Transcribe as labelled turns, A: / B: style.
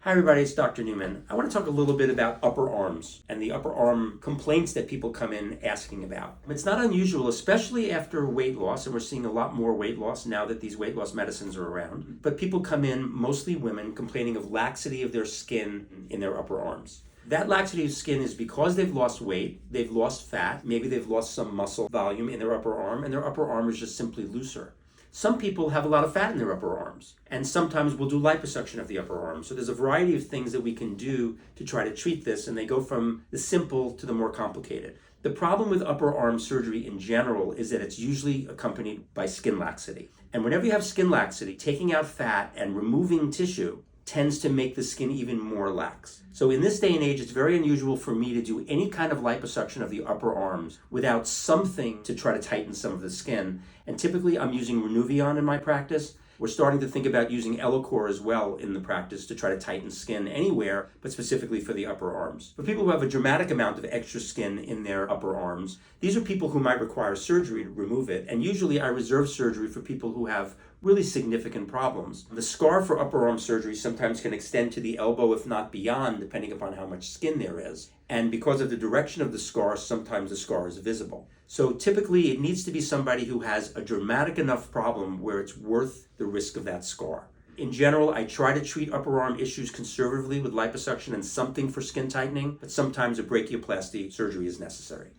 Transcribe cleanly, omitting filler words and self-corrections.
A: Hi everybody, it's Dr. Newman. I want to talk a little bit about upper arms and the upper arm complaints that people come in asking about. It's not unusual, especially after weight loss, and we're seeing a lot more weight loss now that these weight loss medicines are around. But people come in, mostly women, complaining of laxity of their skin in their upper arms. That laxity of skin is because they've lost weight, they've lost fat, maybe they've lost some muscle volume in their upper arm, and their upper arm is just simply looser. Some people have a lot of fat in their upper arms, and sometimes we'll do liposuction of the upper arm. So there's a variety of things that we can do to try to treat this, and they go from the simple to the more complicated. The problem with upper arm surgery in general is that it's usually accompanied by skin laxity. And whenever you have skin laxity, taking out fat and removing tissue tends to make the skin even more lax. So in this day and age, it's very unusual for me to do any kind of liposuction of the upper arms without something to try to tighten some of the skin. And typically I'm using Renuvion in my practice. We're starting to think about using Ellacor as well in the practice to try to tighten skin anywhere, but specifically for the upper arms. For people who have a dramatic amount of extra skin in their upper arms, these are people who might require surgery to remove it. And usually I reserve surgery for people who have really significant problems. The scar for upper arm surgery sometimes can extend to the elbow, if not beyond, depending upon how much skin there is. And because of the direction of the scar, sometimes the scar is visible. So typically it needs to be somebody who has a dramatic enough problem where it's worth the risk of that scar. In general, I try to treat upper arm issues conservatively with liposuction and something for skin tightening, but sometimes a brachioplasty surgery is necessary.